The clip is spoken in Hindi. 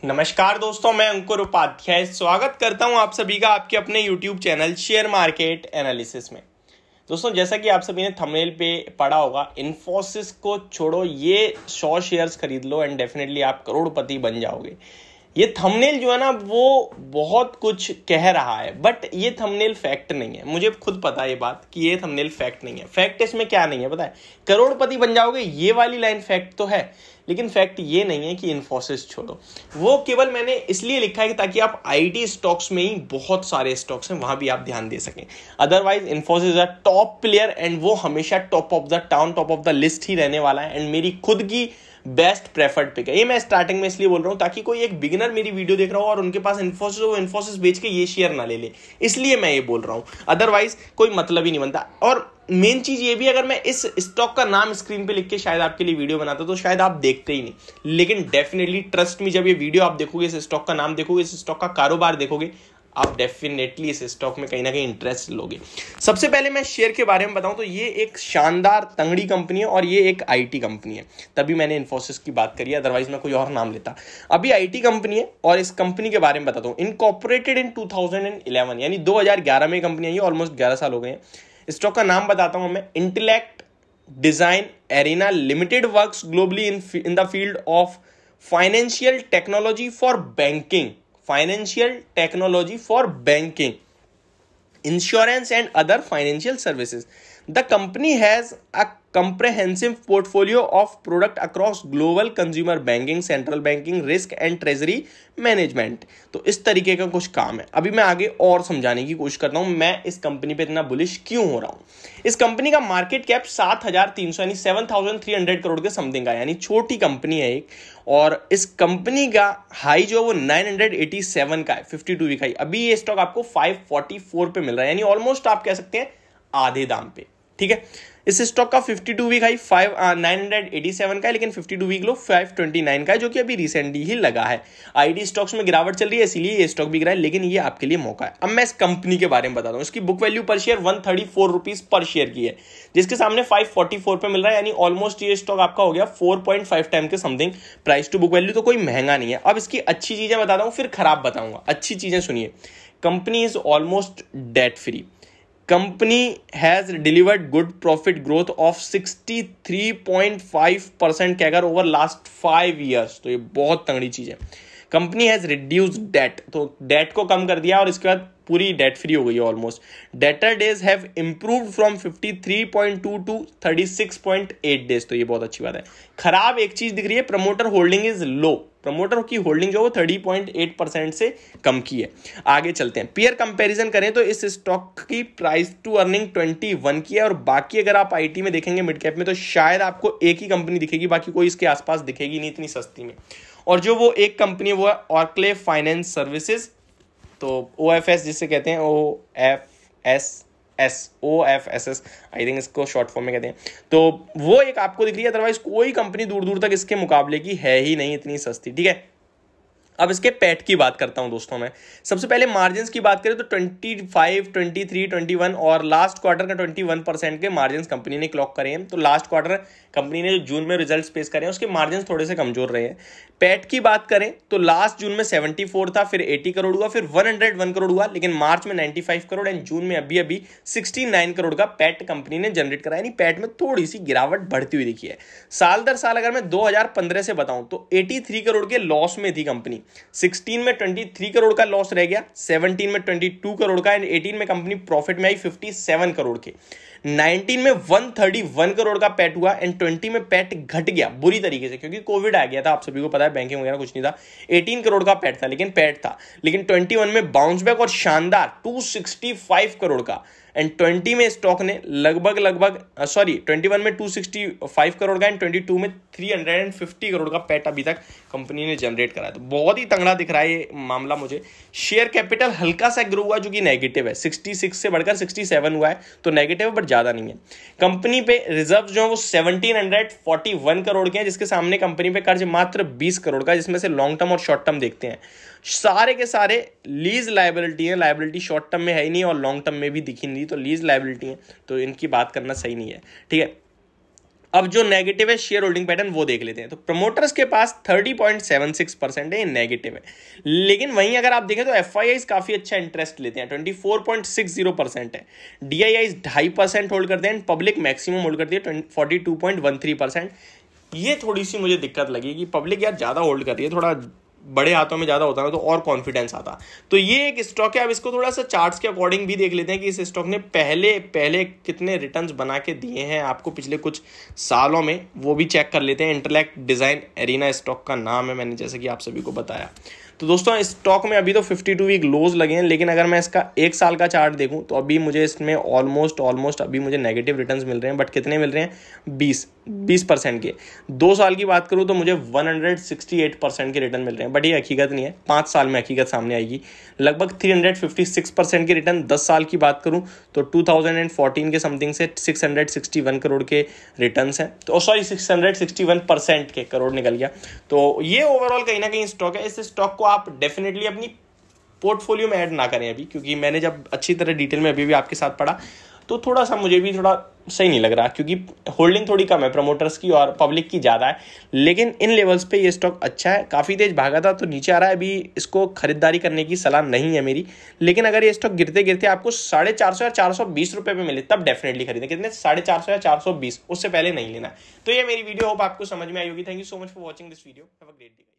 नमस्कार दोस्तों, मैं अंकुर उपाध्याय स्वागत करता हूं आप सभी का आपके अपने YouTube channel share market analysis में। दोस्तों, जैसा कि आप सभी ने थंबनेल पे पढ़ा होगा, इन्फोसिस को छोड़ो, ये 100 शेयर्स खरीद लो एंड डेफिनेटली आप करोड़पति बन जाओगे। ये थंबनेल जो है ना, वो बहुत कुछ कह रहा है, बट ये थंबनेल फैक्ट नहीं है। मुझे खुद पता है ये बात कि ये थंबनेल फैक्ट नहीं है। फैक्ट इसमें क्या नहीं है पता है? करोड़पति बन जाओगे, ये वाली लाइन फैक्ट तो है, लेकिन फैक्ट ये नहीं है कि इन्फोसिस छोड़ो। वो केवल मैंने इसलिए लिखा है कि ताकि आप आईटी स्टॉक्स में ही, बहुत सारे स्टॉक्स हैं वहां भी आप ध्यान दे सकें। Otherwise Infosys is a top player and वो हमेशा top of the town, top of the list ही रहने वाला है एंड मेरी खुद की बेस्ट प्रेफर्ड पिक है। ये मैं स्टार्टिंग में इसलिए बोल रहा हूं ताकि कोई एक बिगिनर मेरी वीडियो देख रहा हो और उनके पास इन्फोसिस हो, इन्फोसिस बेच के ये शेयर ना ले ले, इसलिए मैं ये बोल रहा हूं। अदरवाइज कोई मतलब ही नहीं बनता। और मेन चीज ये भी, अगर मैं इस स्टॉक का नाम स्क्रीन पे लिख के शायद आपके लिए वीडियो बनाता तो शायद आप देखते ही नहीं। लेकिन डेफिनेटली ट्रस्ट मी, जब ये वीडियो आप देखोगे, इस स्टॉक का नाम देखोगे, इस स्टॉक का कारोबार देखोगे, आप डेफिनेटली इस स्टॉक में कहीं ना कहीं इंटरेस्ट लोगे। सबसे पहले मैं शेयर के बारे में बताऊं तो ये एक शानदार तंगड़ी कंपनी है और ये एक आईटी कंपनी है, तभी मैंने इन्फोसिस की बात करी है, अदरवाइज मैं कोई और नाम लेता। अभी आईटी कंपनी है और इस कंपनी के बारे में बताता हूं। इनकॉर्पोरेटेड इन 2011, यानी 2011 में कंपनी आई है, ऑलमोस्ट 11 साल हो गए हैं। स्टॉक का नाम बताता हूं मैं, intellect design arena limited works globally in the field of financial technology for banking, financial technology for banking, insurance and other financial services. The company has a comprehensive portfolio of product across global consumer banking, central banking, risk and treasury management. तो इस तरीके का कुछ काम है। अभी मैं आगे और समझाने की कोशिश करता हूं मैं इस कंपनी पे इतना बुलिश क्यों हो रहा हूं। इस कंपनी का मार्केट कैप 7,300 यानी 7,300 करोड़ के समथिंग का, यानी छोटी कंपनी है एक। और इस कंपनी का हाई जो है वो 987 का है, 52 वीक हाई। अभी ये स्टॉक आपको 544 पे मिल रहा है, यानी ऑलमोस्ट आप कह सकते हैं आधे दाम पे। ठीक है, इस स्टॉक का 52 वीक हाई 987 का है, लेकिन 52 वीक लो 529 का है, जो कि अभी रिसेंटली ही लगा है। आईटी स्टॉक्स में गिरावट चल रही है, इसीलिए ये स्टॉक बिक रहा है, लेकिन ये आपके लिए मौका है। अब मैं इस कंपनी के बारे में बताता हूं। इसकी बुक वैल्यू पर शेयर 134 रुपीज पर शेयर की है, जिसके सामने 544 पे मिल रहा है, यानी ऑलमोस्ट ये स्टॉक आपका हो गया 4.5 टाइम के something price to book value, तो कोई महंगा नहीं है। अब इसकी अच्छी चीजें बताता हूं, फिर खराब बताऊंगा। अच्छी चीजें सुनिए, company is almost debt free. Company has delivered good profit growth of 63.5% CAGR over last 5 years। तो ये बहुत तगड़ी चीज है। कंपनी हैज रिड्यूस्ड डेट, तो डेट को कम कर दिया और इसके बाद पूरी डेट फ्री हो गई है almost. Debtor days have improved from 53.2 to 36.8 days, तो ये बहुत अच्छी बात है। खराब एक चीज दिख रही है, promoter holding is low. Promoter की होल्डिंग जो वो 30.8% से कम की है। आगे चलते हैं, पीयर कंपैरिजन करें तो इस स्टॉक की प्राइस टू अर्निंग 21 की है, और बाकी अगर आप आईटी में देखेंगे मिड कैप में तो शायद आपको एक ही कंपनी दिखेगी, बाकी कोई इसके आसपास दिखेगी नहीं इतनी सस्ती में। और जो वो एक कंपनी है वो है ऑर्कले फाइनेंस सर्विसेज, तो OFS जिसे कहते हैं, OFSS आई थिंक इसको शॉर्ट फॉर्म में कहते हैं। तो वो एक आपको दिख रही है, अदरवाइज कोई कंपनी दूर दूर तक इसके मुकाबले की है ही नहीं इतनी सस्ती। ठीक है, अब इसके पैट की बात करता हूं दोस्तों मैं। सबसे पहले मार्जिन की बात करें तो 25, 23, 21 और लास्ट क्वार्टर का 21% के मार्जिन कंपनी ने क्लॉक करे हैं। तो लास्ट क्वार्टर कंपनी ने जो जून में रिजल्ट्स पेश करे हैं उसके मार्जिन थोड़े से कमजोर रहे हैं। पैट की बात करें तो लास्ट जून में 74 था, फिर 80 करोड़ हुआ, फिर 101 करोड़ हुआ, लेकिन मार्च में 95 करोड़ एंड जून में अभी 69 करोड़ का पैट कंपनी ने जनरेट करा, यानी पैट में थोड़ी सी गिरावट बढ़ती हुई दिखी है। साल दर साल अगर मैं 2015 से बताऊं तो 83 करोड़ के लॉस में थी कंपनी। 16 में 23 करोड़ का लॉस रह गया, 17 में 22 करोड़ का एंड 18 में कंपनी प्रॉफिट में आई 57 करोड़ के, 19 में 131 करोड़ का पैट हुआ एंड 20 में पैट घट गया बुरी तरीके से, क्योंकि कोविड आ गया था, आप सभी को पता है, बैंकिंग वगैरह कुछ नहीं था। 18 करोड़ का पैट था, लेकिन पैट था। लेकिन 21 में बाउंस बैक और शानदार 265 करोड़ का एंड 20 में स्टॉक ने लगभग 21 में 265 करोड़ का एंड 22 में 350 करोड़ का पैट अभी तक कंपनी ने जनरेट करा है। तो बहुत ही तगड़ा दिख रहा है ये मामला मुझे। शेयर कैपिटल हल्का सा ग्रो हुआ जो कि नेगेटिव है, 66 से बढ़कर 67 हुआ है, तो नेगेटिव बट ज्यादा नहीं है। कंपनी पे रिजर्व जो है वो 1741 करोड़ के हैं, जिसके सामने कंपनी पे कर्ज मात्र 20 करोड़ का, जिसमें से लॉन्ग टर्म और शॉर्ट टर्म देखते हैं। सारे के सारे लीज लायबिलिटी है, लायबिलिटी शॉर्ट टर्म में है ही नहीं और लॉन्ग टर्म में भी दिखी नहीं, तो लीज लायबिलिटी है, तो इनकी बात करना सही नहीं है। ठीक है, अब जो नेगेटिव है शेयर होल्डिंग पैटर्न वो देख लेते हैं। तो प्रमोटर्स के पास 30.76% है, ये नेगेटिव है। लेकिन वहीं अगर आप देखें तो एफआईआईज काफी अच्छा इंटरेस्ट लेते हैं, 24.60% है। डीआईआईज 2.5% होल्ड करते हैं, पब्लिक मैक्सिमम होल्ड करती है 42.13%। ये थोड़ी सी मुझे दिक्कत लगी कि पब्लिक यार ज्यादा होल्ड कर रही है, थोड़ा बड़े हाथों में ज्यादा होता ना तो और कॉन्फिडेंस आता। तो ये एक स्टॉक है। अब इसको थोड़ा सा चार्ट्स के अकॉर्डिंग भी देख लेते हैं कि इस स्टॉक ने पहले कितने रिटर्न्स बना के दिए हैं आपको पिछले कुछ सालों में, वो भी चेक कर लेते हैं। इंटेलेक्ट डिजाइन एरिना स्टॉक का नाम है, मैंने जैसे कि आप सभी को बताया। तो दोस्तों इस स्टॉक में अभी तो 52 वीक लोज लगे हैं, लेकिन अगर मैं इसका एक साल का चार्ट देखूं तो अभी मुझे इसमें ऑलमोस्ट अभी मुझे नेगेटिव रिटर्न्स मिल रहे हैं। बट कितने मिल रहे हैं? 20% के। 2 साल की बात करूं तो मुझे 168% के रिटर्न मिल रहे हैं। बट ये हकीकत नहीं है, 5 साल में हकीकत सामने आएगी। लगभग 356% के रिटर्न 10 साल की बात करूं तो 2014 के समथिंग से 661 करोड़ के रिटर्न हैं। तो सॉरी 661% के, करोड़ निकल गया। तो ये ओवरऑल कहीं ना कहीं स्टॉक है। इस स्टॉक को आप डेफिनेटली अपनी पोर्टफोलियो में ऐड ना करें अभी, क्योंकि मैंने जब अच्छी तरह डिटेल में अभी भी आपके साथ पढ़ा तो थोड़ा सा मुझे भी थोड़ा सही नहीं लग रहा, क्योंकि होल्डिंग थोड़ी कम है प्रमोटर्स की और पब्लिक की ज़्यादा है। लेकिन इन लेवल्स पे ये स्टॉक अच्छा है, काफ़ी तेज भागा था तो नीचे आ रहा है। अभी इसको खरीदारी करने की सलाह नहीं है मेरी, लेकिन अगर ये स्टॉक गिरते गिरते आपको 450 या 420 रुपये पे मिले तब डेफिनेटली खरीदें। कितने? 450 या 420, उससे पहले नहीं लेना। तो ये मेरी वीडियो होप आपको समझ में आई होगी। Thank you so much for watching this video. Have a great day.